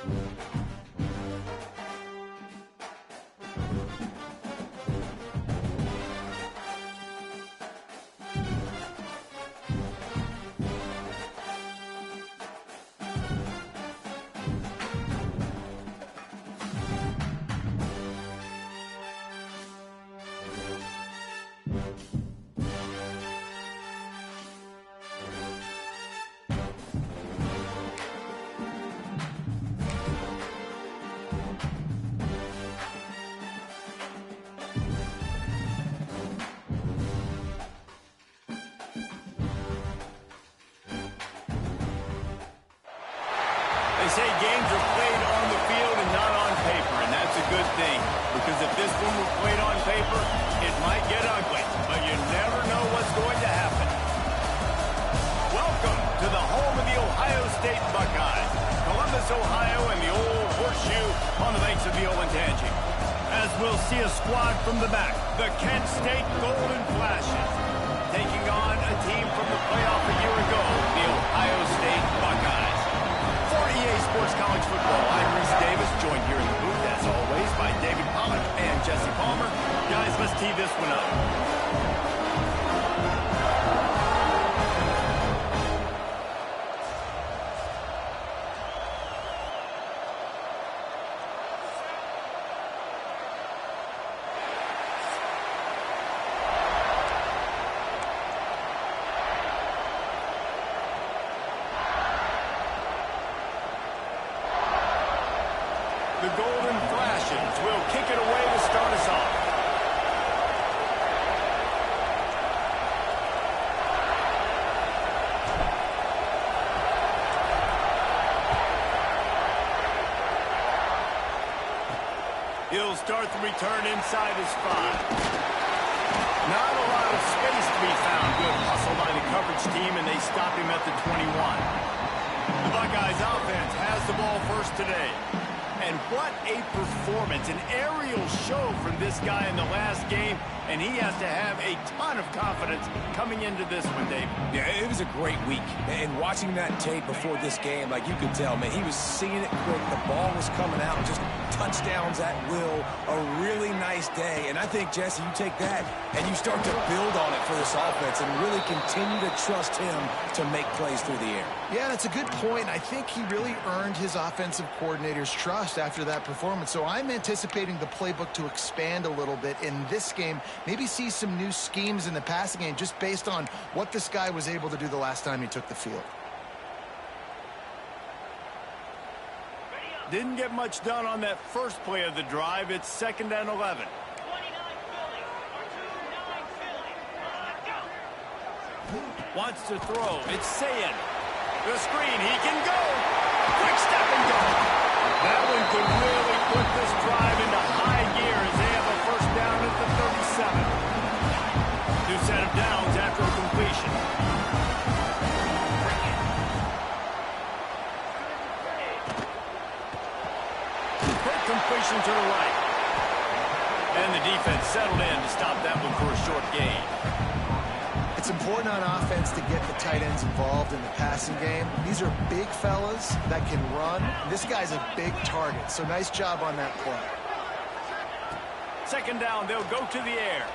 They say games are played on the field and not on paper, and that's a good thing. Because if this one were played on paper, it might get ugly, but you never know what's going to happen. Welcome to the home of the Ohio State Buckeyes, Columbus, Ohio, and the old horseshoe on the banks of the Olentangy. As we'll see a squad from the back, the Kent State Golden Flashes, taking on a team from the playoff a year ago, the Ohio State Buckeyes. For EA Sports College Football, I'm Reese Davis, joined here in the booth, as always, by David Pollack and Jesse Palmer. Guys, let's tee this one up. The Golden Flashes will kick it away to start us off. He'll start the return inside his 5. Not a lot of space to be found. Good hustle by the coverage team, and they stop him at the 21. The Buckeyes offense has the ball first today. And what a performance, an aerial show from this guy in the last game, and he has to have a ton of confidence coming into this one, Dave. Yeah, it was a great week, and watching that tape before this game, like you could tell, man, he was seeing it quick, the ball was coming out, just touchdowns at will, a really nice day, and I think, Jesse, you take that and you start to build on it for this offense and really continue to trust him to make plays through the air. Yeah, that's a good point. I think he really earned his offensive coordinator's trust after that performance. So I'm anticipating the playbook to expand a little bit in this game, maybe see some new schemes in the passing game just based on what this guy was able to do the last time he took the field. Didn't get much done on that first play of the drive. It's 2nd and 11. Wants to throw. It's Sayin. The screen. He can go. Quick step and go. That one could really put this drive into high gear as they have a first down at the 37. New set of downs after a completion. Quick completion to the right. And the defense settled in to stop that one for a short gain. It's important on offense to get the tight ends involved in the passing game. These are big fellas that can run. This guy's a big target, so nice job on that play. 2nd down, they'll go to the air.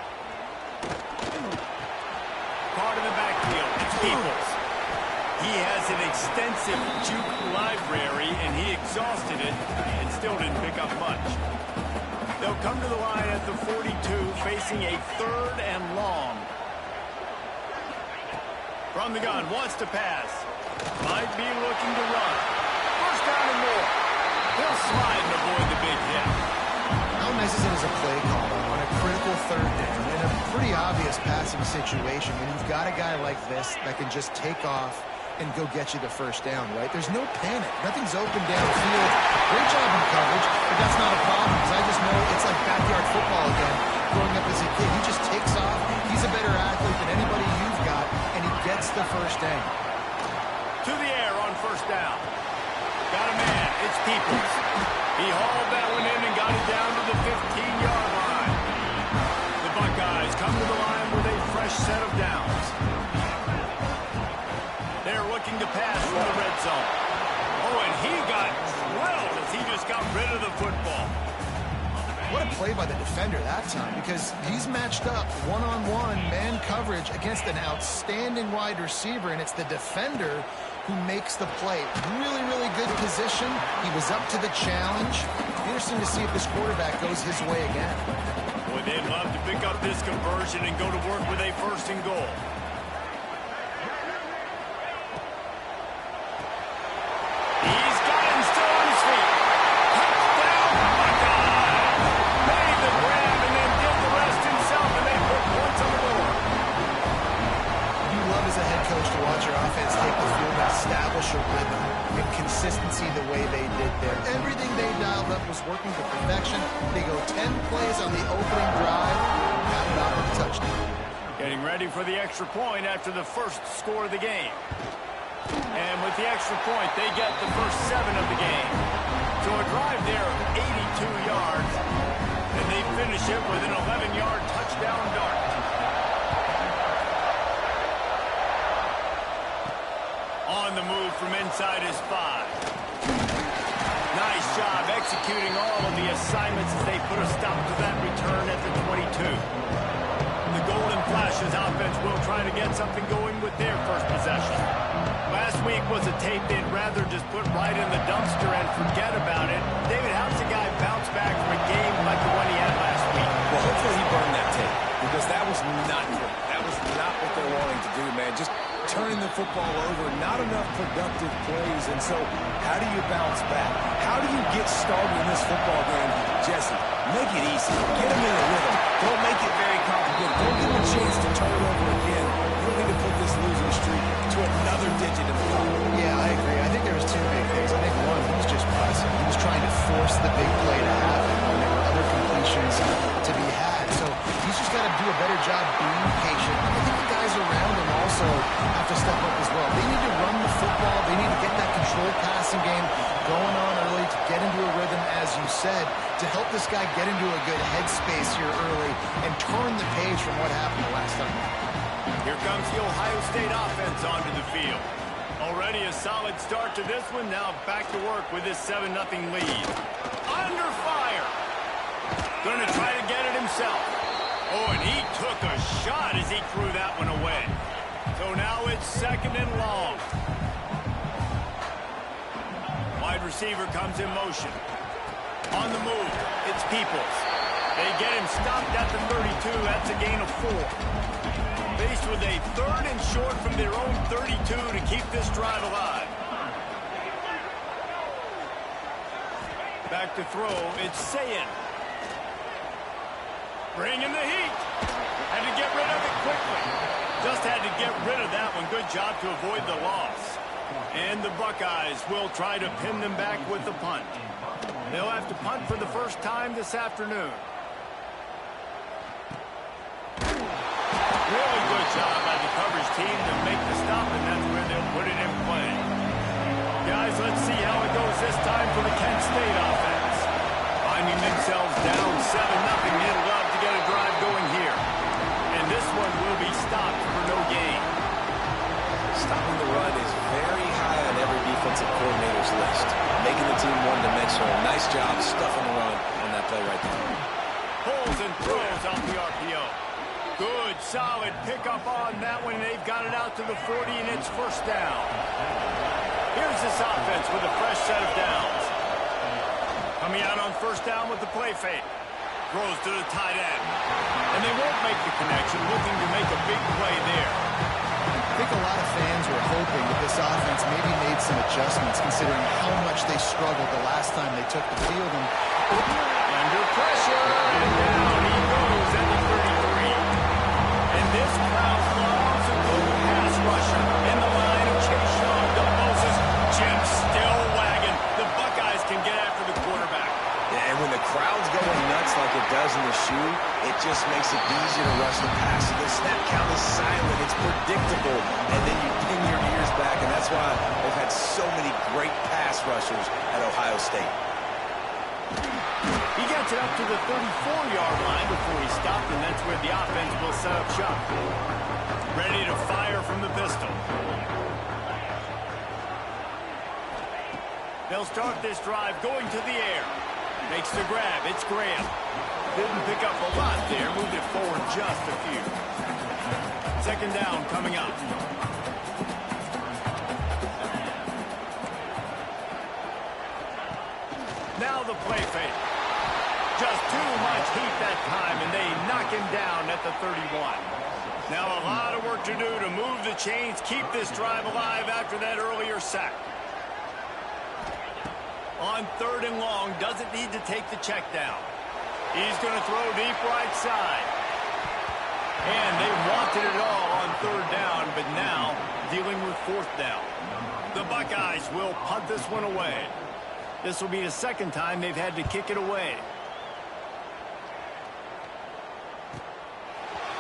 Card in the backfield, it's Peoples. He has an extensive juke library, and he exhausted it and still didn't pick up much. They'll come to the line at the 42, facing a 3rd and long. From the gun, wants to pass. Might be looking to run. First down and more. He'll slide and avoid the big hit. How nice is it as a play caller on a critical 3rd down in a pretty obvious passing situation when you've got a guy like this that can just take off and go get you the first down, right? There's no panic. Nothing's open downfield. Great job in coverage, but that's not a problem because I just know it's like backyard football again. Growing up as a kid, he just takes off. He's a better athlete than anybody you've got, and he gets the first down. To the air on first down. Got a man. It's Peoples. He hauled that one in and got it down to the 15-yard line. The Buckeyes come to the line with a fresh set of downs. They're looking to pass from the red zone. Oh, and he got drilled as play by the defender that time because he's matched up one-on-one man coverage against an outstanding wide receiver, and it's the defender who makes the play. Really, really good position. He was up to the challenge. Interesting to see if this quarterback goes his way again. Boy, they'd love to pick up this conversion and go to work with a 1st and goal. He's got him still on his feet. Touchdown, Buckeye! Made the grab and then did the rest himself, and they put points on the board. You love as a head coach to watch your offense take the field and establish a rhythm and consistency the way they did there. Everything they dialed up was working to perfection. They go 10 plays on the opening drive, got it out with a touchdown. Getting ready for the extra point after the first score of the game. And with the extra point, they get the first 7 of the game. So a drive there of 82 yards, and they finish it with an 11-yard touchdown dart. On the move from inside his 5. Nice job executing all of the assignments as they put a stop to that return at the 22. The Golden Flashes offense will try to get something going with their first possession. Last week was a tape they'd rather just put right in the dumpster and forget about it. David, how's the guy bounce back from a game like the one he had last week? Well, hopefully he burned that tape because that was not good. That was not what they're wanting to do, man. Just turning the football over, not enough productive plays. And so how do you bounce back? How do you get started in this football game? Jesse, make it easy. Get them in a rhythm. Don't make it very complicated. Don't give them a chance to turn it over again. You don't need to put this losing streak to another digit in the column. Yeah, I agree. I think there was 2 big things. I think one, he was just pressing. He was trying to force the big play to happen when there were other completions to be had. So he's just got to do a better job being patient. I think the guys around him also have to step up as well. They need to run the football. They need to get that controlled passing game going on early to get into a rhythm, as you said, to help this guy get into a good headspace here early and turn the page from what happened the last time. Here comes the Ohio State offense onto the field. Already a solid start to this one. Now back to work with this 7-0 lead. Under fire. Going to try to get it himself. Oh, and he took a shot as he threw that one away. So now it's 2nd and long. Wide receiver comes in motion. On the move, it's Peoples. They get him stopped at the 32. That's a gain of 4. Faced with a 3rd and short from their own 32 to keep this drive alive. Back to throw, it's Sayin. Bringing the heat. Had to get rid of it quickly. Just had to get rid of that one. Good job to avoid the loss. And the Buckeyes will try to pin them back with the punt. They'll have to punt for the first time this afternoon. Really good job by the coverage team to make the stop, and that's where they'll put it in play. Guys, let's see how it goes this time for the Kent State offense. Finding themselves down 7-0, they'd love to get a drive going here. And this one will be stopped for no gain. Stopping the run is very high on every defensive coordinator's list. Making the team one-dimensional. Nice job stuffing the run on that play right there. Pulls and throws off the RPO. Good, solid pickup on that one. They've got it out to the 40, and it's 1st down. Here's this offense with a fresh set of downs. Coming out on 1st down with the play fake. Throws to the tight end. And they won't make the connection, looking to make a big play there. I think a lot of fans were hoping that this offense maybe made some adjustments considering how much they struggled the last time they took the field. And under pressure, and down he goes at the 33. And this crowd loves a good pass rusher in the line of Chase Young to Moses. Jim still wagging. The Buckeyes can get after the quarterback. Yeah, and when the crowd's going nuts like it does in the shoe, it just makes it easier to rush the pass. So the snap count is silent. It's predictable. And then you pin your ears back, and that's why they've had so many great pass rushers at Ohio State. He gets it up to the 34-yard line before he stopped, and that's where the offense will set up shop. Ready to fire from the pistol. They'll start this drive going to the air. Makes the grab. It's Graham. Didn't pick up a lot there. Moved it forward just a few. Second down coming up. Now the play fake. Just too much heat that time, and they knock him down at the 31. Now a lot of work to do to move the chains, keep this drive alive after that earlier sack. On third and long, doesn't need to take the check down. He's going to throw deep right side. And they wanted it all on third down, but now dealing with fourth down. The Buckeyes will punt this one away. This will be the second time they've had to kick it away.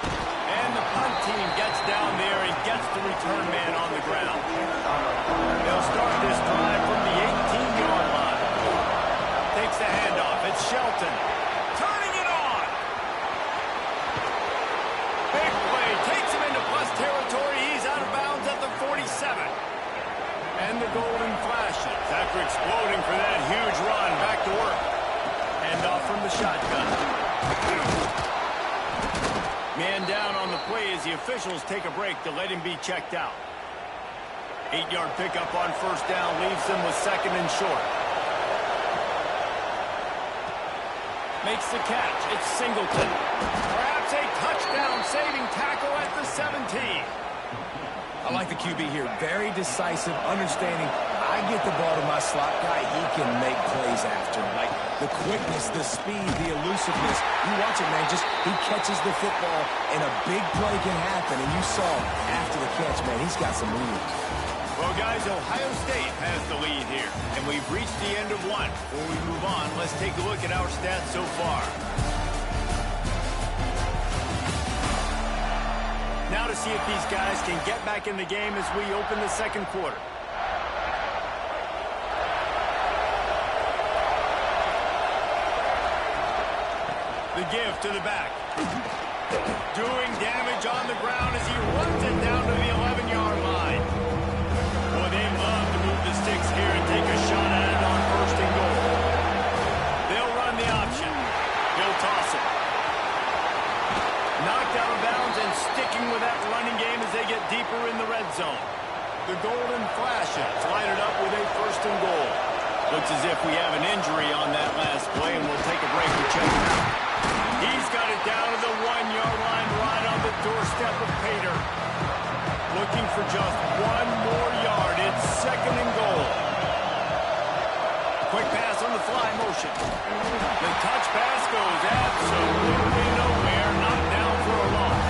And the punt team gets down there and gets the return man on the ground. They'll start this drive from the 18-yard line. Takes the handoff. It's Shelton. Turning it on. Big play. Takes him into plus territory. He's out of bounds at the 47. And the golden flashes after exploding for that huge run. Back to work. And off from the shotgun. Man down on the play as the officials take a break to let him be checked out. 8-yard pickup on first down leaves them with second and short. Makes the catch. It's Singleton. Perhaps a touchdown-saving tackle at the 17. I like the QB here. Very decisive, understanding. I get the ball to my slot guy. He can make plays after. Like the quickness, the speed, the elusiveness. You watch it, man. Just he catches the football, and a big play can happen. And you saw after the catch, man, he's got some moves. Well, guys, Ohio State has the lead here, and we've reached the end of one. Before we move on, let's take a look at our stats so far. Now to see if these guys can get back in the game as we open the second quarter. The give to the back. Doing damage on the ground as he runs it down to the 11-yard line. Boy, they love to move the sticks here and take a shot at it on first and goal. They'll run the option. He'll toss it. Knocked out of bounds and sticking with that running game as they get deeper in the red zone. The golden flashes lighted up with a first and goal. Looks as if we have an injury on that last play, and we'll take a break to check it out. He's got it down to the 1-yard line right on the doorstep of Pater. Looking for just one more yard. It's second and goal. Quick pass on the fly motion. The touch pass goes absolutely nowhere. Knocked down for a loss.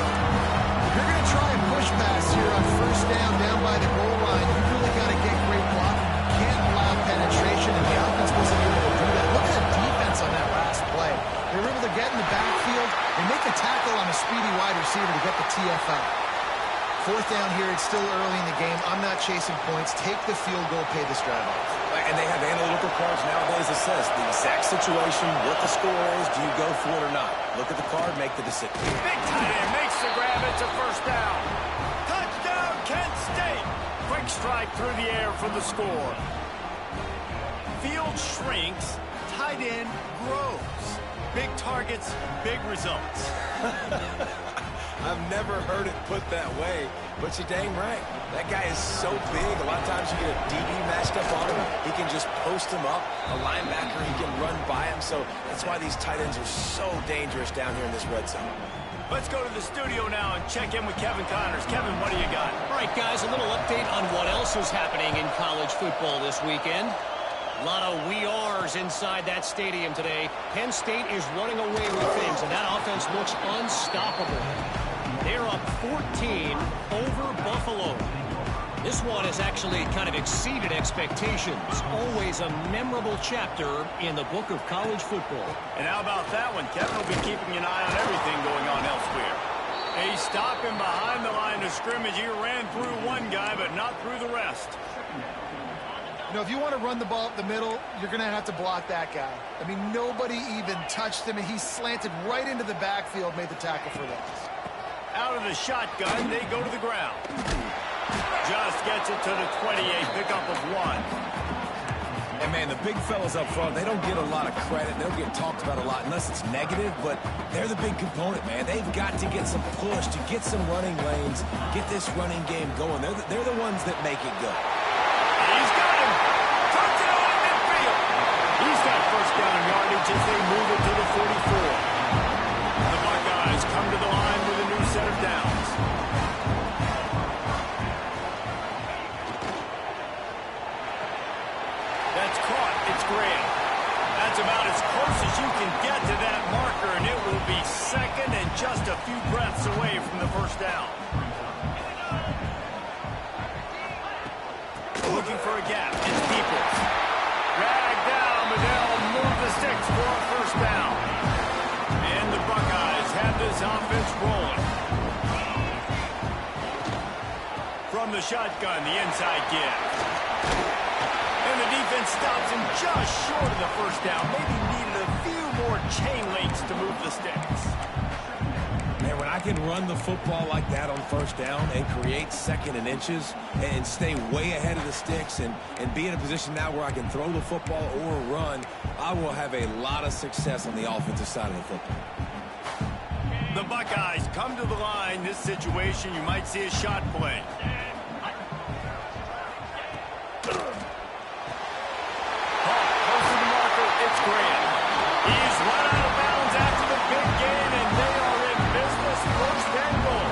You're going to try and push pass here on first down by the goal line. You really got to get great blocking. Can't allow penetration, and the offense wasn't able to do that. Look at the defense on that last play. They were able to get in the backfield and make a tackle on a speedy wide receiver to get the TFL. Fourth down here, it's still early in the game. I'm not chasing points. Take the field goal, pay this drive off. And they have analytical cards nowadays that says the exact situation, what the score is, do you go for it or not? Look at the card, make the decision. Big tight end makes the grab. It's a first down. Touchdown, Kent State. Quick strike through the air for the score. Field shrinks, tight end grows. Big targets, big results. I've never heard it put that way, but you're dang right. That guy is so big. A lot of times you get a DB matched up on him. He can just post him up. A linebacker, he can run by him. So that's why these tight ends are so dangerous down here in this red zone. Let's go to the studio now and check in with Kevin Connors. Kevin, what do you got? All right, guys, a little update on what else is happening in college football this weekend. A lot of we are's inside that stadium today. Penn State is running away with things, and that offense looks unstoppable. They're up 14 over Buffalo. This one has actually kind of exceeded expectations. Always a memorable chapter in the book of college football. And how about that one? Kevin will be keeping an eye on everything going on elsewhere. He's stopping behind the line of scrimmage. He ran through one guy, but not through the rest. You know, if you want to run the ball up the middle, you're going to have to block that guy. I mean, nobody even touched him, and he slanted right into the backfield, made the tackle for loss. Out of the shotgun, they go to the ground. Just gets it to the 28, pickup of one. And man, the big fellas up front, they don't get a lot of credit. They don't get talked about a lot unless it's negative, but they're the big component, man. They've got to get some push, to get some running lanes, get this running game going. They're the ones that make it go. He's got him. Touchdown in midfield. He's got first down yardage as they move it to the 44. The Buckeyes come to the line with a new set of downs. That's caught. It's Graham. That's about as close as you can get to that marker, and it will be second and just a few breaths away from the first down. Looking for a gap. It's Peoples. Dragged down, but they'll move the sticks for a first down. And the Buckeyes have this offense rolling. From the shotgun, the inside give. And the defense stops him just short of the first down. Maybe needed a few more chain links to move the sticks. Man, when I can run the football like that on first down and create second and inches and stay way ahead of the sticks and be in a position now where I can throw the football or run, I will have a lot of success on the offensive side of the football. The Buckeyes come to the line. This situation, you might see a shot play. It's Graham. He's run out of bounds after the big gain, and they are in business, first and goal.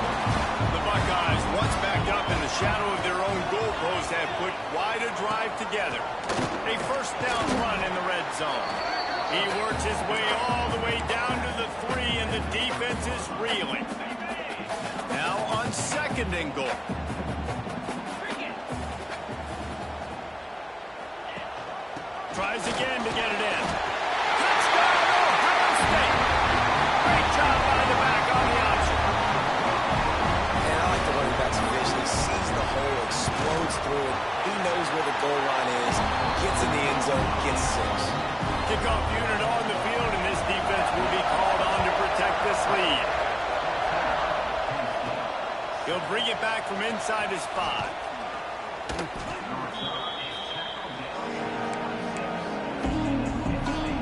The Buckeyes, once backed up in the shadow of their own goalpost, have put quite a drive together. A first down run in the red zone. He works his way all the way down to the 3, and the defense is reeling. Now on second and goal. Tries again to get it in. Touchdown, Ohio State. Great job by the back on the option. And I like the running back's vision. He sees the hole, explodes through it. He knows where the goal line is, gets in the end zone, gets 6. Kickoff unit on the field, and this defense will be called on to protect this lead. He'll bring it back from inside his 5.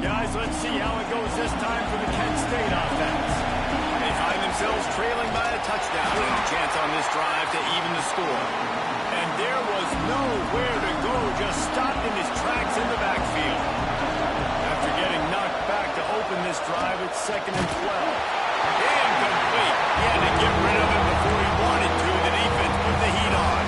Guys, let's see how it goes this time for the Kent State offense. They find themselves trailing by a touchdown and a chance on this drive to even the score. And there was nowhere to go, just stopped in his tracks in the backfield. After getting knocked back to open this drive, it's second and 12. Incomplete. He had to get rid of it before he wanted to. The defense put the heat on.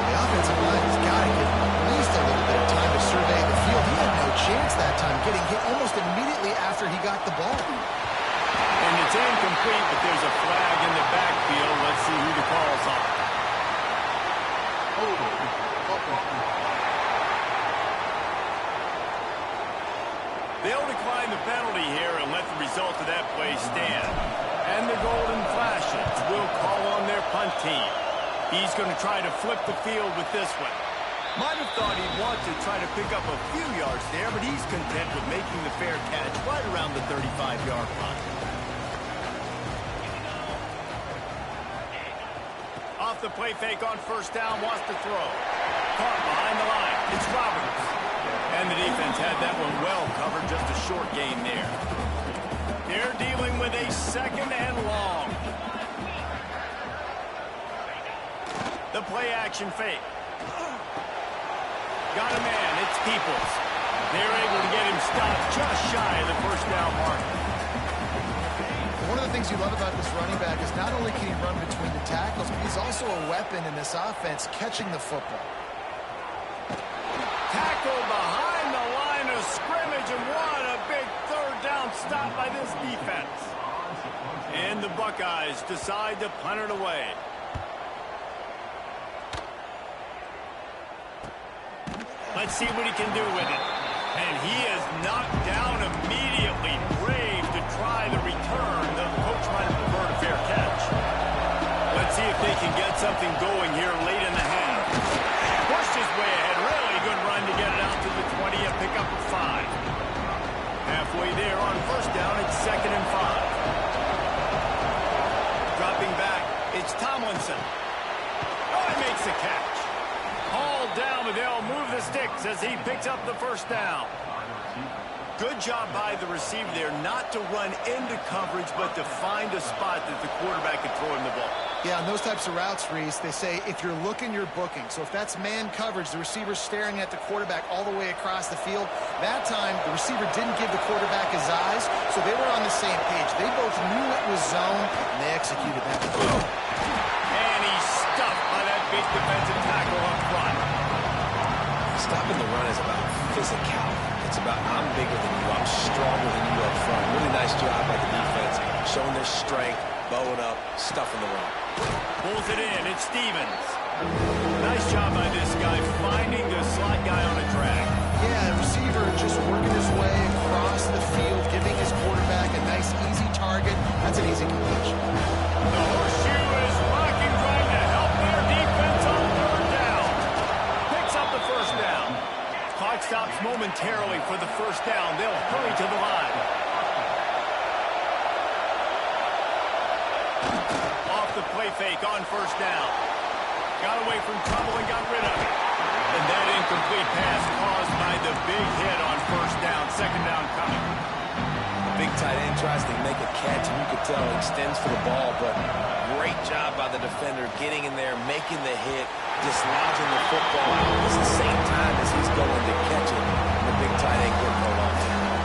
The offensive line has got to get at least a little bit of time to survey the field. He had no chance that time, getting hit almost immediately after he got the ball. And it's incomplete, but there's a flag in the backfield. Let's see who the call's on. They'll decline the penalty here and let the result of that play stand. And the Golden Flashes will call on their punt team. He's going to try to flip the field with this one. Might have thought he'd want to try to pick up a few yards there, but he's content with making the fair catch right around the 35-yard line. Off the play fake on first down, wants to throw. Caught behind the line. It's Roberts. And the defense had that one well covered, just a short gain there. They're dealing with a second and long. The play action fake. Got a man, it's Peoples. They're able to get him stopped just shy of the first down mark. One of the things you love about this running back is not only can he run between the tackles, but he's also a weapon in this offense, catching the football. Tackle behind the line of scrimmage, and what a big third down stop by this defense. And the Buckeyes decide to punt it away. Let's see what he can do with it. And he is knocked down immediately. Brave to try the return. The coach might have preferred a fair catch. Let's see if they can get something going here late in the half. Pushed his way ahead. Really good run to get it out to the 20. A pickup of 5. Halfway there on first down, it's second and 5. Dropping back, it's Tomlinson. Oh, he makes the catch. Hauled down, but they'll move the sticks as as he picks up the first down. Good job by the receiver there not to run into coverage, but to find a spot that the quarterback can throw him the ball. Yeah, on those types of routes, Reese, they say if you're looking, you're booking. So if that's man coverage, the receiver's staring at the quarterback all the way across the field. That time, the receiver didn't give the quarterback his eyes, so they were on the same page. They both knew it was zone, and they executed that. And he's stuffed by that big defensive tackle up front. Stopping the run is about physicality. It's about I'm bigger than you, I'm stronger than you up front. Really nice job by the defense, showing their strength, bowing up, stuffing the run. Pulls it in, it's Stevens. Nice job by this guy finding the slot guy on a drag. Yeah, the receiver just working his way across the field, giving his quarterback a nice, easy target. That's an easy completion. The horseshoe is rocking, trying to help their defense on third down. Picks up the first down. Clock stops momentarily for the first down. They'll hurry to the line. Off the play fake on first down. Got away from trouble and got rid of it. And that incomplete pass caused by the big hit on first down. Second down coming. Big tight end tries to make a catch, and you can tell he extends for the ball, but great job by the defender getting in there, making the hit, dislodging the football at the same time as he's going to catch it. And the big tight end couldn't hold on to it.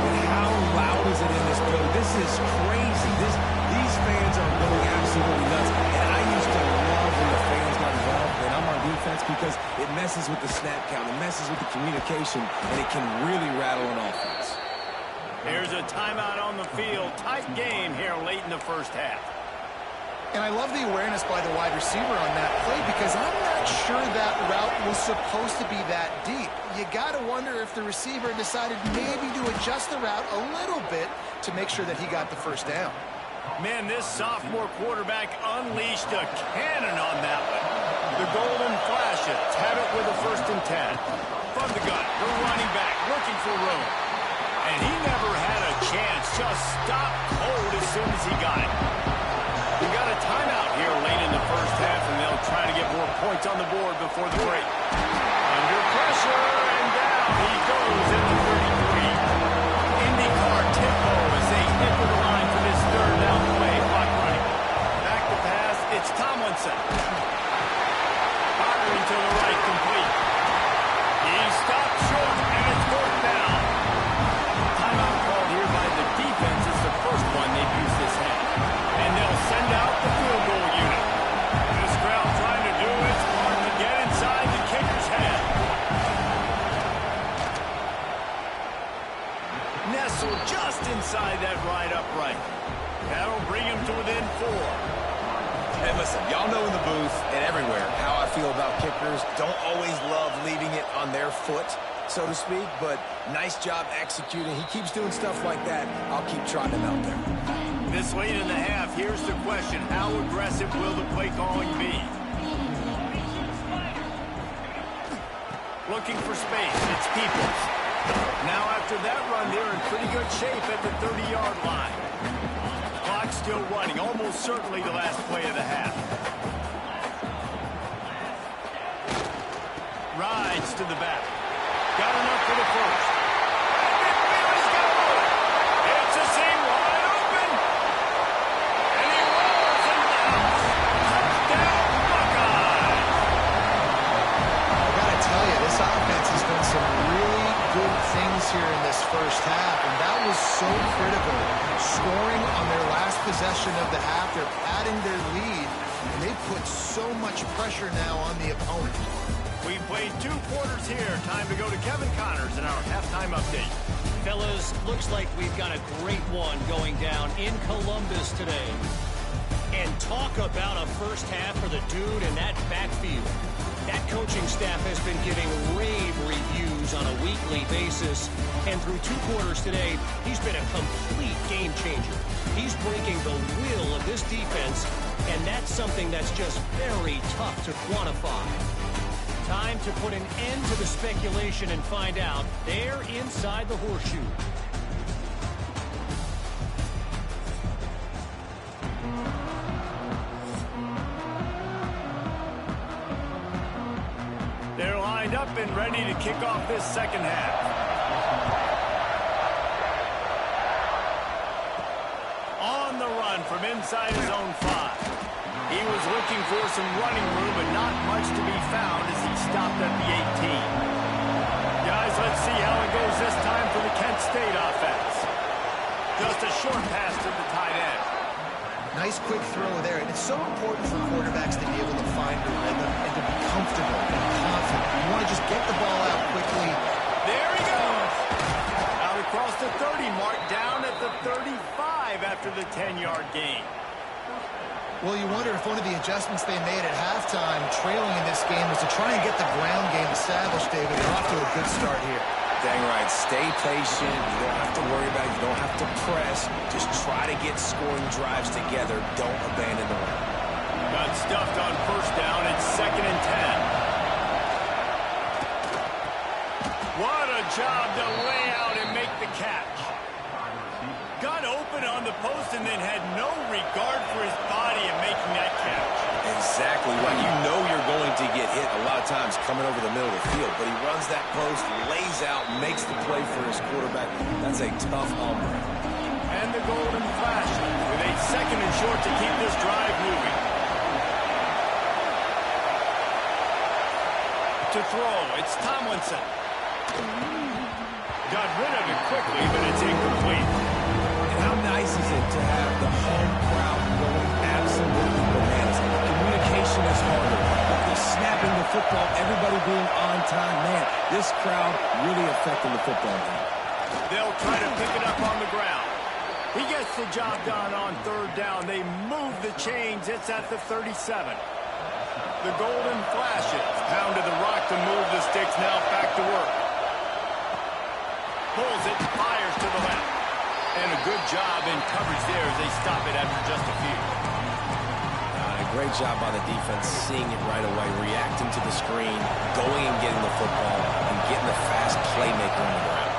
But how loud is it in this building? This is crazy. These fans are going absolutely nuts. And I used to love when the fans got involved, and I'm on defense because it messes with the snap count, it messes with the communication, and it can really rattle an offense. Here's a timeout on the field. Tight game here late in the first half. And I love the awareness by the wide receiver on that play because I'm not sure that route was supposed to be that deep. You got to wonder if the receiver decided maybe to adjust the route a little bit to make sure that he got the first down. Man, this sophomore quarterback unleashed a cannon on that one. The Golden Flashes have it with a 1st and 10. From the gun, the running back looking for room. And he never had a chance, just stopped cold as soon as he got it. We got a timeout here late in the first half, and they'll try to get more points on the board before the break. Under pressure, and down he goes at the 33. IndyCar tempo as they hit for the line for this third down play. Clock running. Back to pass, it's Tomlinson. Firing to the right, complete. He stopped short, and it's 4th down. Timeout called here by the defense. It's the first one they've used this half. And they'll send out the field goal unit. This crowd trying to do its part to get inside the kicker's head. Nestled just inside that right upright. That'll bring him to within 4. And listen, y'all know in the booth and everywhere how I feel about kickers. Don't always love leaving it on their foot, so to speak, but nice job executing. He keeps doing stuff like that. I'll keep trotting him out there. This late in the half, here's the question. How aggressive will the play calling be? Looking for space. It's Peoples. Now after that run, they're in pretty good shape at the 30-yard line. Clock still running. Almost certainly the last play of the half. Rides to the back. Got enough for the first. He's got more. It's a seam wide open. And he rolls into the house. Touchdown, Buckeyes. I got to tell you, this offense has done some really good things here in this first half, and that was so critical. Scoring on their last possession of the half, they're padding their lead, and they put so much pressure now on the opponent. We played 2 quarters here. Time to go to Kevin Connors in our halftime update. Fellas, looks like we've got a great one going down in Columbus today. And talk about a first half for the dude in that backfield. That coaching staff has been giving rave reviews on a weekly basis. And through 2 quarters today, he's been a complete game changer. He's breaking the will of this defense, and that's something that's just very tough to quantify. Time to put an end to the speculation and find out. They're inside the horseshoe. They're lined up and ready to kick off this second half. On the run from inside his own 5. He was looking for some running room, but not much to be found as he stopped at the 18. Guys, let's see how it goes this time for the Kent State offense. Just a short pass to the tight end. Nice quick throw there, and it's so important for quarterbacks to be able to find a rhythm and to be comfortable and confident. You want to just get the ball out quickly. There he goes. Out across the 30 mark, down at the 35 after the 10-yard gain. Well, you wonder if one of the adjustments they made at halftime, trailing in this game, was to try and get the ground game established, David. They're off to a good start here. Dang right. Stay patient. You don't have to worry about it. You don't have to press. Just try to get scoring drives together. Don't abandon the run. Got stuffed on first down. It's 2nd and 10. What a job to lay out and make the catch. Got open on the post and then had no regard for his body in making that catch. Exactly right. You know you're going to get hit a lot of times coming over the middle of the field, but he runs that post, lays out, makes the play for his quarterback. That's a tough hombre. And the golden flash with a 2nd and short to keep this drive moving. To throw, it's Tomlinson. Got rid of it quickly, but it's incomplete. And how nice is it to have the home crowd going absolutely bananas? Communication is harder. The snapping the football, everybody being on time. Man, this crowd really affecting the football game. They'll try to pick it up on the ground. He gets the job done on 3rd down. They move the chains. It's at the 37. The golden flashes. Pounded the rock to move the sticks. Now back to work. Pulls it, fires to the left. And a good job in coverage there as they stop it after just a few. Great job by the defense, seeing it right away, reacting to the screen, going and getting the football, and getting the fast playmaker on the ground.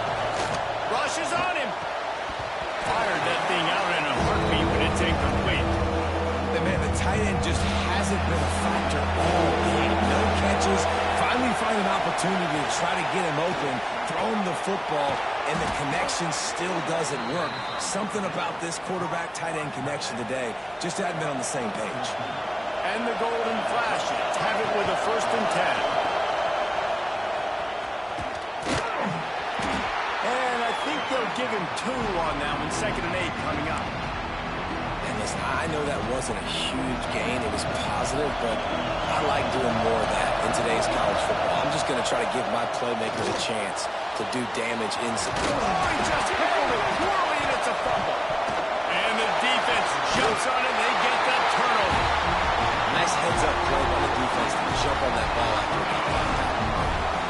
Rushes on him. Fired that thing out in a heartbeat, but it's incomplete. And man, the tight end just hasn't been a factor all game. No catches. Finally find an opportunity to try to get him open, throw him the football, and the connection still doesn't work. Something about this quarterback-tight end connection today just hadn't been on the same page. And the golden flashes have it with a 1st and 10. And I think they'll give him 2 on that one. 2nd and 8 coming up. And listen, I know that wasn't a huge gain. It was positive, but I like doing more of that in today's college football. I'm just going to try to give my playmakers a chance to do damage inside. Oh, he just handled it poorly, and it's a fumble. And the defense jumps on it, and they get that turnover. Nice heads-up play by the defense to jump on that ball after it got popped out.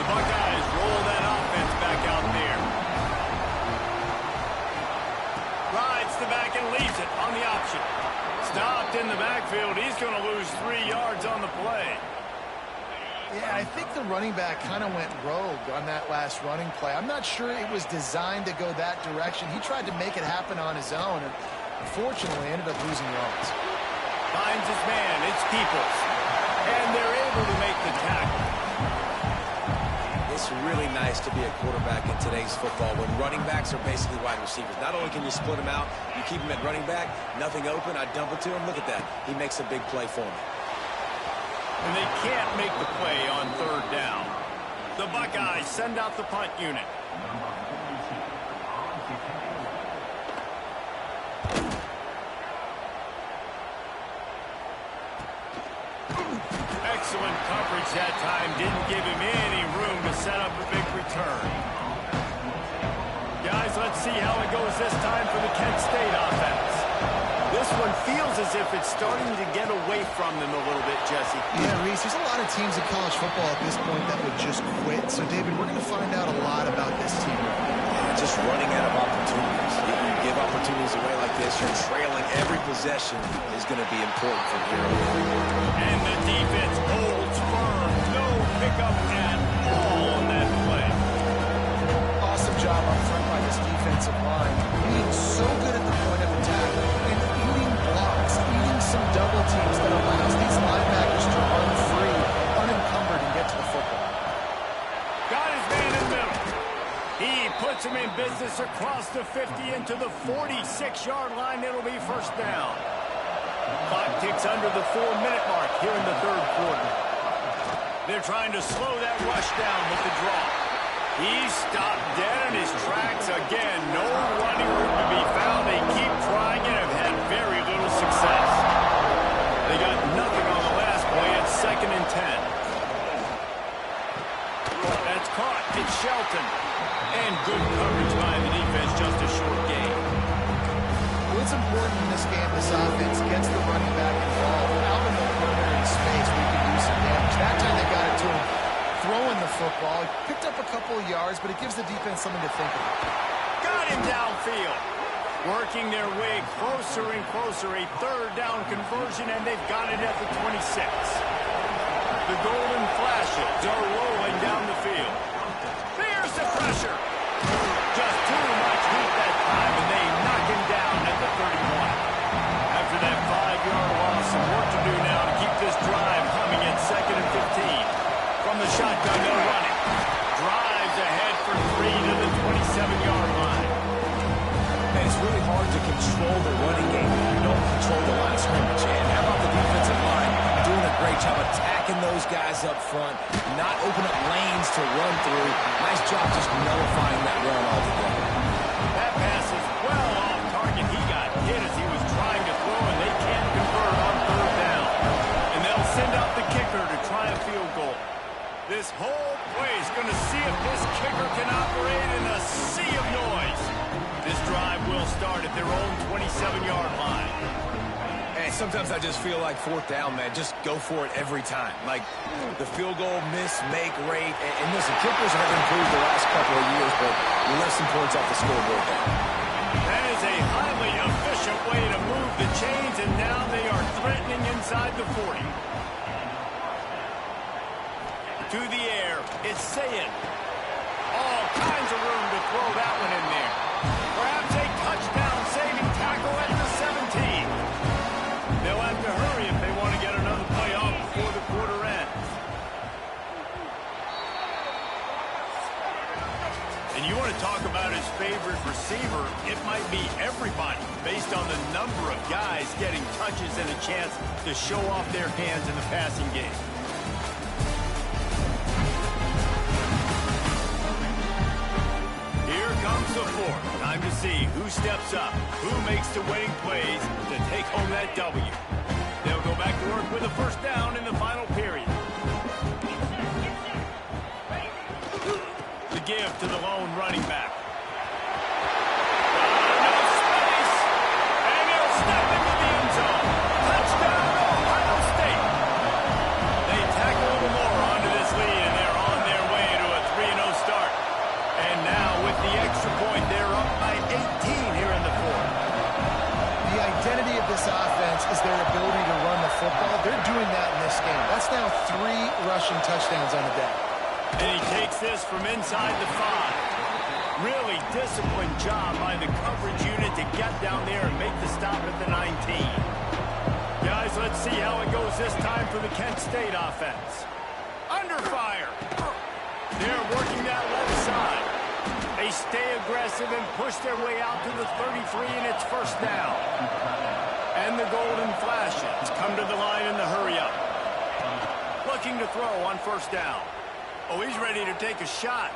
The Buckeyes roll that offense back out there. Rides the back and leaves it on the option. Stopped in the backfield. He's going to lose 3 yards on the play. Yeah, I think the running back kind of went rogue on that last running play. I'm not sure it was designed to go that direction. He tried to make it happen on his own, and unfortunately ended up losing yards. Finds his man. It's Peoples. And they're able to make the tackle. It's really nice to be a quarterback in today's football when running backs are basically wide receivers. Not only can you split them out, you keep them at running back, nothing open, I dump it to him. Look at that. He makes a big play for me. And they can't make the play on 3rd down. The Buckeyes send out the punt unit. Excellent coverage that time. Didn't give him any room to set up a big return. Guys, let's see how it goes this time for the Kent State offense. This one feels as if it's starting to get away from them a little bit, Jesse. Yeah, Reese, there's a lot of teams in college football at this point that would just quit. So, David, we're going to find out a lot about this team. Just running out of opportunities. If you give opportunities away like this, you're trailing. Every possession is going to be important from here on. And the defense holds firm. No pickup at all on that play. Awesome job up front by this defensive line. Being so good at the point of attack and eating blocks, eating some double teams that allows these linebackers to run free, unencumbered, and get to the football. puts him in business across the 50 into the 46-yard line. It'll be first down. Clock ticks under the 4-minute mark here in the third quarter. They're trying to slow that rush down with the draw. He's stopped dead in his tracks again. No running room to be found. They keep trying and have had very little success. They got nothing on the last play. It's 2nd and 10. That's caught. It's Shelton. And good coverage by the defense. Just a short gain. What's important in this game, this offense gets the running back involved. Out in the perimeter in space, we can do some damage. That time they got it to him throwing the football. He picked up a couple of yards, but it gives the defense something to think about. Got him downfield. Working their way closer and closer. A 3rd down conversion, and they've got it at the 26. The Golden Flashes are rolling down the field. There's the pressure. Just too much heat that time, and they knock him down at the 31. After that 5-yard loss, some work to do now to keep this drive humming at 2nd and 15. From the shotgun, they'll run it. Drives ahead for 3 to the 27-yard line. And it's really hard to control the running game when you don't control the line of scrimmage. And how about the defensive line doing a great job attacking those guys up front, not open up lanes to run through. Nice job just nullifying that run altogether. That pass is well off target. He got hit as he was trying to throw, and they can't convert on 3rd down. And they'll send out the kicker to try a field goal. This whole play is going to see if this kicker can operate in a sea of noise. This drive will start at their own 27-yard line. And sometimes I just feel like 4th down, man. Just go for it every time. Like the field goal miss-make rate. And listen, kickers have improved the last couple of years, but we left some points off the scoreboard there. That is a highly efficient way to move the chains, and now they are threatening inside the 40. To the air, it's Sayin. All kinds of room to throw that one in there. Perhaps a touchdown-saving tackle at the 17. They'll have to hurry if they want to get another play off before the quarter ends. And you want to talk about his favorite receiver, it might be everybody, based on the number of guys getting touches and a chance to show off their hands in the passing game. Here comes the 4th. Time to see who steps up, who makes the winning plays to take home that W. They'll go back to work with a 1st down in the final period. The give to the lone running back. No space, and he'll step into the end zone. Touchdown, Ohio State. They tack a little more onto this lead, and they're on their way to a 3-0 start. And now with the extra point, they're up by 18 here in the 4th. The identity of this offense is their ability to run the football. They're doing that in this game. That's now 3 rushing touchdowns on the day. And he takes this from inside the 5. Really disciplined job by the coverage unit to get down there and make the stop at the 19. Guys, let's see how it goes this time for the Kent State offense. Under fire. They're working that left side. They stay aggressive and push their way out to the 33, and it's 1st down. And the Golden Flashes come to the line in the hurry-up. Looking to throw on 1st down. Oh, he's ready to take a shot.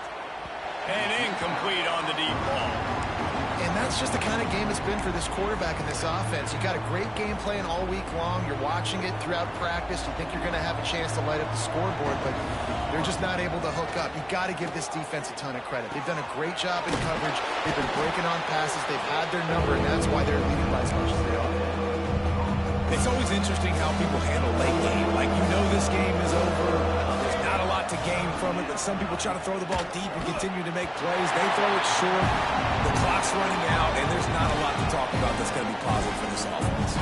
And incomplete on the deep ball. And that's just the kind of game it's been for this quarterback in this offense. You got a great game plan all week long. You're watching it throughout practice. You think you're going to have a chance to light up the scoreboard, but they're just not able to hook up. You got to give this defense a ton of credit. They've done a great job in coverage. They've been breaking on passes. They've had their number, and that's why they're leading by as much as they are. It's always interesting how people handle late game. Like, you know this game is over. There's not a lot to gain from it, but some people try to throw the ball deep and continue to make plays. They throw it short. The clock's running out, and there's not a lot to talk about that's going to be positive for this offense.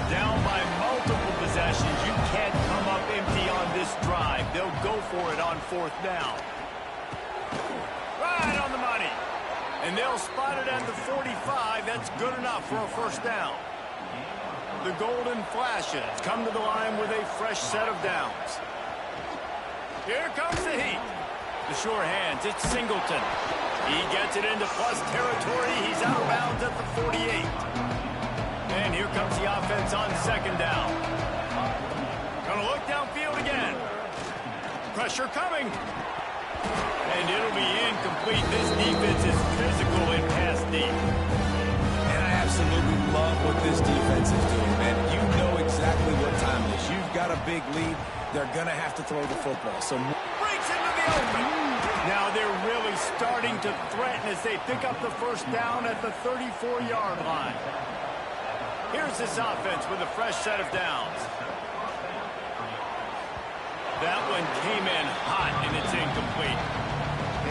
Down by multiple possessions. You can't come up empty on this drive. They'll go for it on 4th down. Right on the money. And they'll spot it at the 45. That's good enough for a 1st down. The Golden Flashes come to the line with a fresh set of downs. Here comes the heat. The sure hands, it's Singleton. He gets it into plus territory. He's out of bounds at the 48. And here comes the offense on second down. Gonna look downfield again. Pressure coming. And it'll be incomplete. This defense is physical in pass deep. And I absolutely love what this defense is doing, man. You know exactly what time it is. You've got a big lead. They're going to have to throw the football. So breaks into the open. Now they're really starting to threaten as they pick up the first down at the 34-yard line. Here's this offense with a fresh set of downs. That one came in hot, and it's incomplete.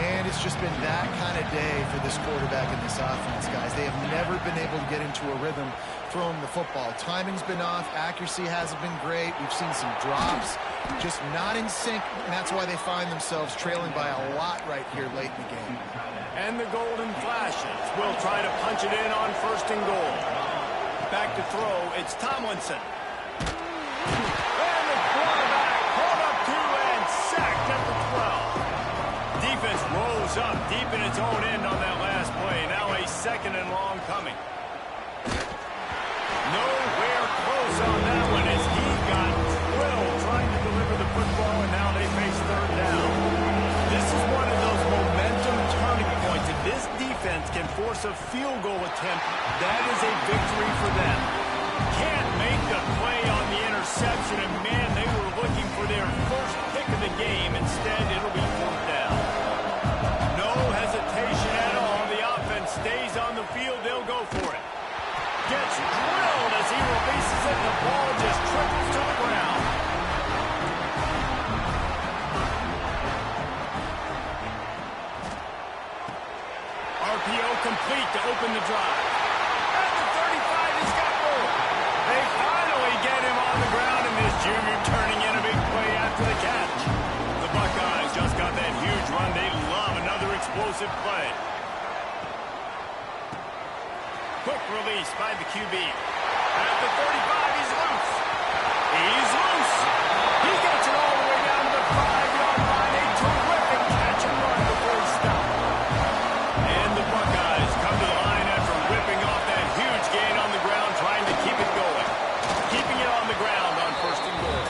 And it's just been that kind of day for this quarterback and this offense, guys. They have never been able to get into a rhythm throwing the football. Timing's been off. Accuracy hasn't been great. We've seen some drops, just not in sync, and that's why they find themselves trailing by a lot right here late in the game. And the golden flashes will try to punch it in on first and goal. Back to throw, it's Tomlinson. And the quarterback pulled up two and sacked at the 12. Defense rolls up deep in its own end on that last play. Now a second and long coming. Nowhere close on that one as he got drilled trying to deliver the football, and now they face third down. This is one of those momentum turning points. If this defense can force a field goal attempt, that is a victory for them. Can't make the play on the interception, and man, they were looking for their first pick of the game. Instead, it'll be fourth down. No hesitation at all. The offense stays on the field. They'll go for it. Gets drilled as he releases it. The ball just triples to the ground. RPO complete to open the drive. At the 35, he's got more. They finally get him on the ground, and this junior turning in a big play after the catch. The Buckeyes just got that huge run. They love another explosive play. Quick release by the QB. At the 35, he's loose. He's loose. He gets it all the way down to the 5-yard line. A terrific catch and run before he stopped. And the Buckeyes come to the line after ripping off that huge gain on the ground, trying to keep it going. Keeping it on the ground on first and goal.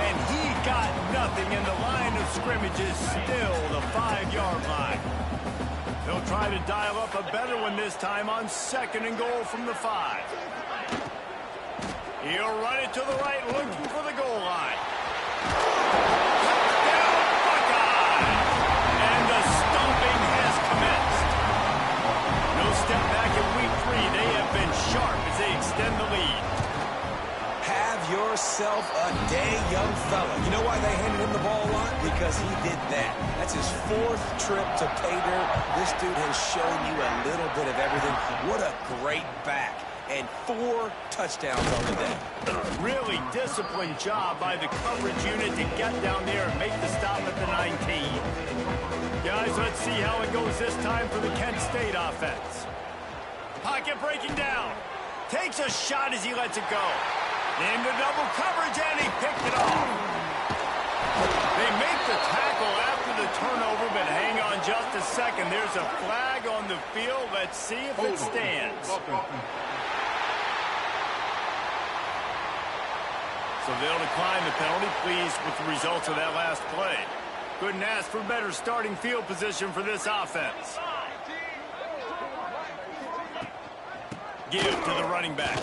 And he got nothing, and the line of scrimmage is still the 5-yard line. They'll try to dial up a better one this time on second and goal from the 5. He'll run it to the right, looking for the goal line. Touchdown, Buckeye! And the stomping has commenced. No step back in week 3. They have been sharp as they extend the lead. have yourself a day, young fella. You know why they handed him the ball a lot? Because he did that. That's his 4th trip to pay dirt. This dude has shown you a little bit of everything. What a great back. And 4 touchdowns on the day. Really disciplined job by the coverage unit to get down there and make the stop at the 19. Guys, let's see how it goes this time for the Kent State offense. Pocket breaking down. Takes a shot as he lets it go. Into double coverage, and he picked it off. They make the tackle after the turnover, but hang on just a second. There's a flag on the field. Let's see if it stands. So they'll decline the penalty, pleased with the results of that last play. Couldn't ask for better starting field position for this offense. Give to the running back.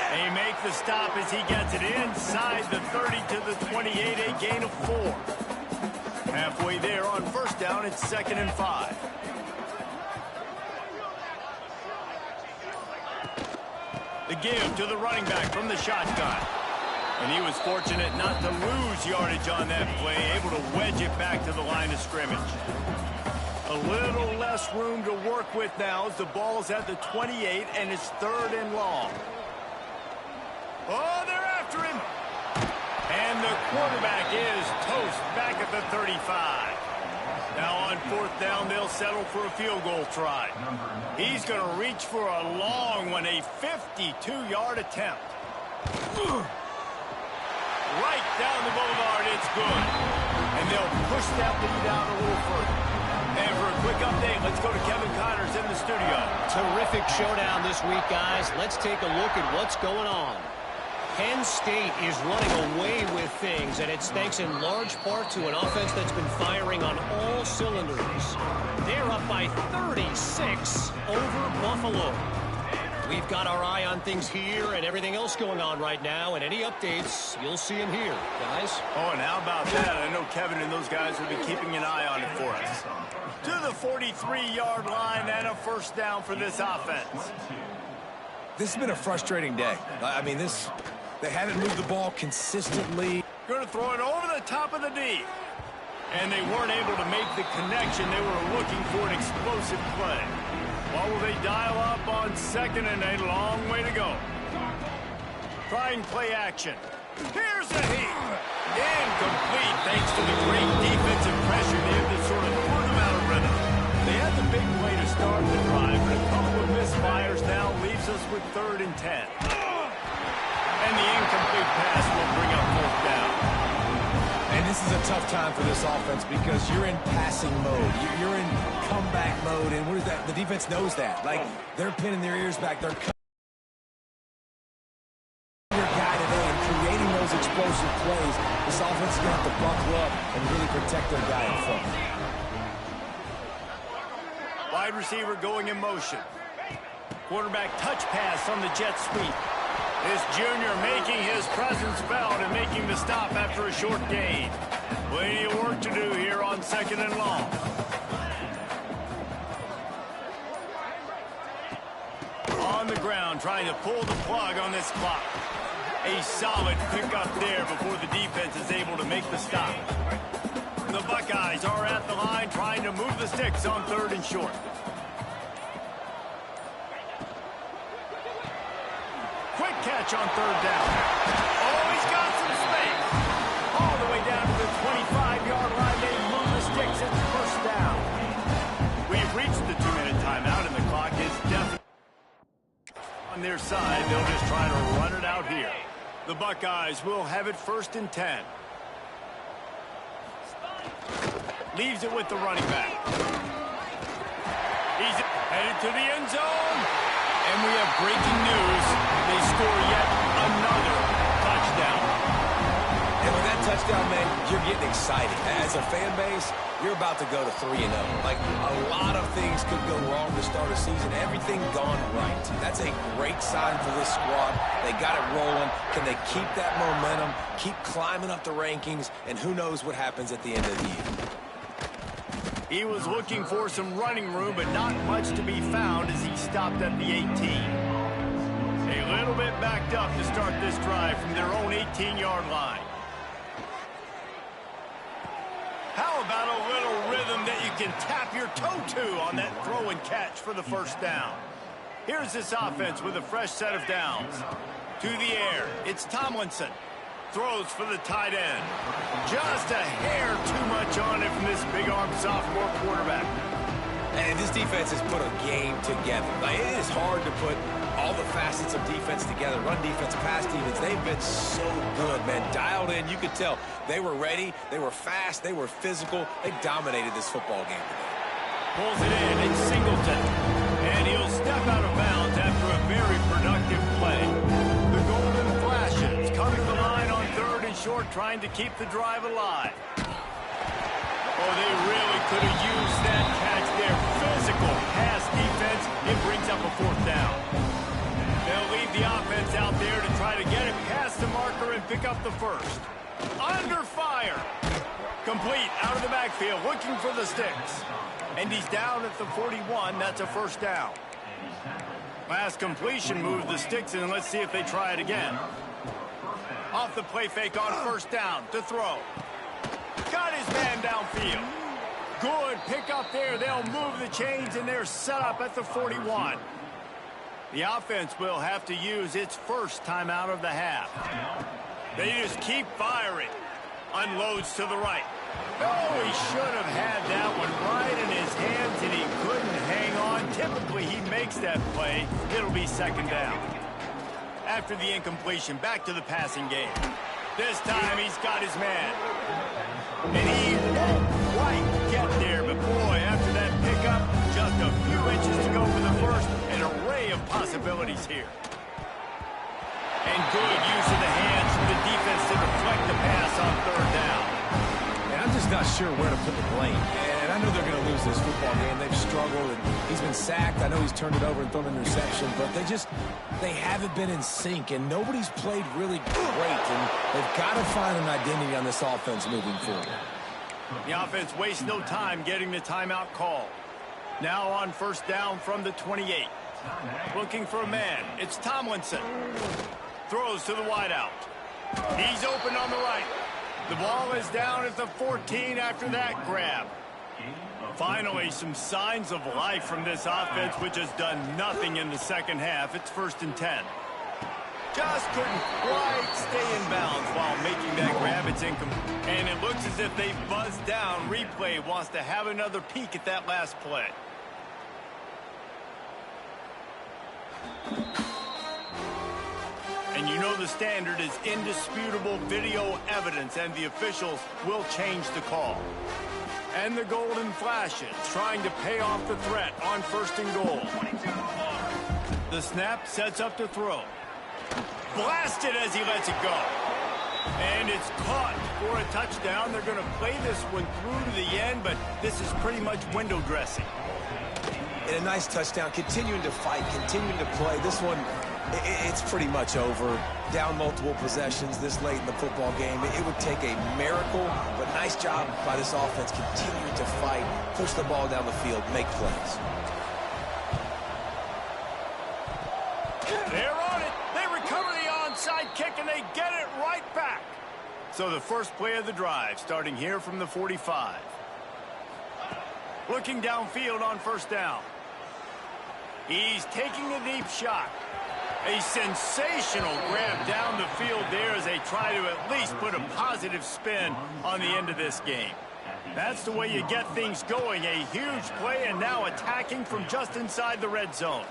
They make the stop as he gets it inside the 30 to the 28, a gain of 4. Halfway there on first down, it's 2nd and 5. The give to the running back from the shotgun. And he was fortunate not to lose yardage on that play, able to wedge it back to the line of scrimmage. A little less room to work with now as the ball's at the 28 and it's 3rd and long. Oh, they're after him. And the quarterback is toast back at the 35. Now on 4th down, they'll settle for a field goal try. He's going to reach for a long one, a 52-yard attempt. Right down the boulevard, it's good. And they'll push that lead out a little further. And for Quick update. Let's go to Kevin Connors in the studio. Terrific showdown this week, guys. Let's take a look at what's going on. Penn State is running away with things, and it's thanks in large part to an offense that's been firing on all cylinders. They're up by 36 over Buffalo. We've got our eye on things here and everything else going on right now, and any updates, you'll see them here, guys. Oh, and how about that? I know Kevin and those guys will be keeping an eye on it for us. To the 43-yard line and a first down for this offense. This has been a frustrating day. I mean, they haven't moved the ball consistently. Going to throw it over the top of the D. And they weren't able to make the connection. They were looking for an explosive play. What will they dial up on second and a long way to go? Trying play action. Here's a heat. Incomplete thanks to the great defensive pressure there that sort of threw them out of rhythm. They had the big play to start the drive, but a couple of misfires now leaves us with 3rd and 10. And the incomplete pass will bring up 4th down. And this is a tough time for this offense because you're in passing mode. You're in comeback mode, and what is that? The defense knows that. Like, they're pinning their ears back. They're cutting your guy today and creating those explosive plays. This offense is going to have to buckle up and really protect their guy in front. Wide receiver going in motion. Quarterback touch pass on the jet sweep. This junior making his presence felt and making the stop after a short gain. Plenty of work to do here on 2nd and long. On the ground, trying to pull the plug on this clock. A solid pickup there before the defense is able to make the stop. The Buckeyes are at the line trying to move the sticks on 3rd and short. Quick catch on 3rd down. Oh, he's got some space. All the way down to the 25-yard line. They move the sticks. It's 1st down. We've reached the 2-minute timeout, and the clock is definitely on their side. They'll just try to run it out here. The Buckeyes will have it 1st and 10. Leaves it with the running back. He's headed to the end zone. And we have breaking news. They score yet another touchdown. And with that touchdown, man, you're getting excited. As a fan base, you're about to go to 3-0. Like, a lot of things could go wrong to start a season. Everything gone right. That's a great sign for this squad. They got it rolling. Can they keep that momentum, keep climbing up the rankings, and who knows what happens at the end of the year. He was looking for some running room, but not much to be found as he stopped at the 18. A little bit backed up to start this drive from their own 18-yard line. How about a little rhythm that you can tap your toe to on that throw and catch for the 1st down? Here's this offense with a fresh set of downs. To the air, it's Tomlinson. Throws for the tight end. Just a hair too much on it from this big-arm sophomore quarterback. And this defense has put a game together. Like, it is hard to put all the facets of defense together. Run defense, pass defense. They've been so good, man. Dialed in. You could tell they were ready. They were fast. They were physical. They dominated this football game today. Pulls it in. It's Singleton. And he'll step out of bounds after a very productive play. The Golden Flashes come to the line on 3rd and short, trying to keep the drive alive. Oh, they really could have used that catch there. Physical pass defense. It brings up a 4th down. They'll leave the offense out there to try to get it past the marker and pick up the 1st. Under fire. Complete out of the backfield, looking for the sticks. And he's down at the 41. That's a 1st down. Last completion moved the sticks in. Let's see if they try it again. Off the play fake on 1st down to throw. Got his man downfield. Good pick up there. They'll move the chains, and they're set up at the 41. The offense will have to use its 1st timeout of the half. They just keep firing. Unloads to the right. Oh, he should have had that one right in his hands, and he couldn't hang on. Typically, he makes that play. It'll be 2nd down. After the incompletion, back to the passing game. This time, he's got his man. And he won't quite get there, but boy, after that pick abilities here. And good use of the hands from the defense to deflect the pass on third down. And I'm just not sure where to put the blame. And I know they're going to lose this football game. They've struggled, and he's been sacked. I know he's turned it over and thrown an interception, but they haven't been in sync, and nobody's played really great. And they've got to find an identity on this offense moving forward. The offense wastes no time getting the timeout call. Now on first down from the 28. Looking for a man. It's Tomlinson. Throws to the wideout. He's open on the right. The ball is down at the 14 after that grab. Finally, some signs of life from this offense, which has done nothing in the second half. It's 1st and 10. Just couldn't quite stay in bounds while making that grab. It's incomplete. And it looks as if they buzzed down. Replay wants to have another peek at that last play. And you know the standard is indisputable video evidence, and the officials will change the call. And the golden flashes, trying to pay off the threat on 1st and goal. The snap sets up to throw. Blasted as he lets it go. And it's caught for a touchdown. They're going to play this one through to the end, but this is pretty much window dressing. And a nice touchdown, continuing to fight, continuing to play. This one, it's pretty much over. Down multiple possessions this late in the football game. It would take a miracle, but nice job by this offense continuing to fight, push the ball down the field, make plays. They're on it. They recover the onside kick, and they get it right back. So the first play of the drive, starting here from the 45. Looking downfield on first down. He's taking a deep shot. A sensational grab down the field there as they try to at least put a positive spin on the end of this game. That's the way you get things going. A huge play, and now attacking from just inside the red zone.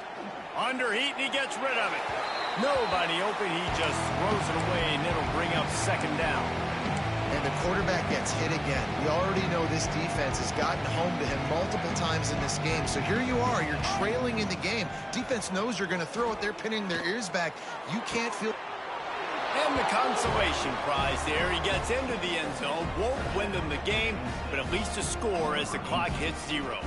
Under heat, and he gets rid of it. Nobody open. He just throws it away, and it'll bring up 2nd down. And the quarterback gets hit again. We already know this defense has gotten home to him multiple times in this game. So here you are, you're trailing in the game. Defense knows you're going to throw it. They're pinning their ears back. You can't feel... And the consolation prize there. He gets into the end zone. Won't win them the game, but at least a score as the clock hits 0.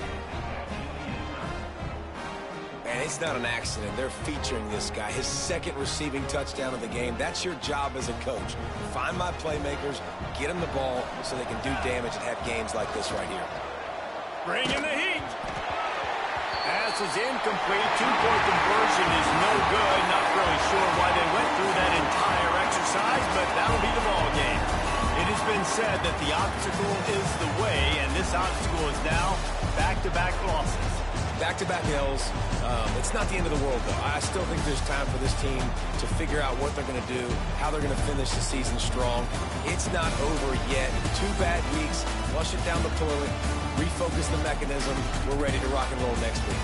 And it's not an accident. They're featuring this guy. His 2nd receiving touchdown of the game. That's your job as a coach. Find my playmakers, get them the ball so they can do damage and have games like this right here. Bringing the heat. Pass is incomplete. 2-point conversion is no good. Not really sure why they went through that entire exercise, but that'll be the ball game. It has been said that the obstacle is the way, and this obstacle is now back-to-back losses. Back-to-back L's. It's not the end of the world, though. I still think there's time for this team to figure out what they're going to do, how they're going to finish the season strong. It's not over yet. 2 bad weeks. Flush it down the toilet. Refocus the mechanism. We're ready to rock and roll next week.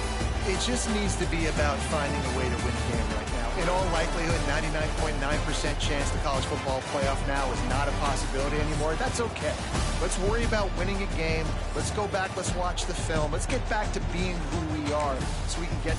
It just needs to be about finding a way to win the game right now. In all likelihood, 99.9% chance the college football playoff now is not a possibility anymore. That's okay. Let's worry about winning a game. Let's go back. Let's watch the film. Let's get back to being who we are so we can get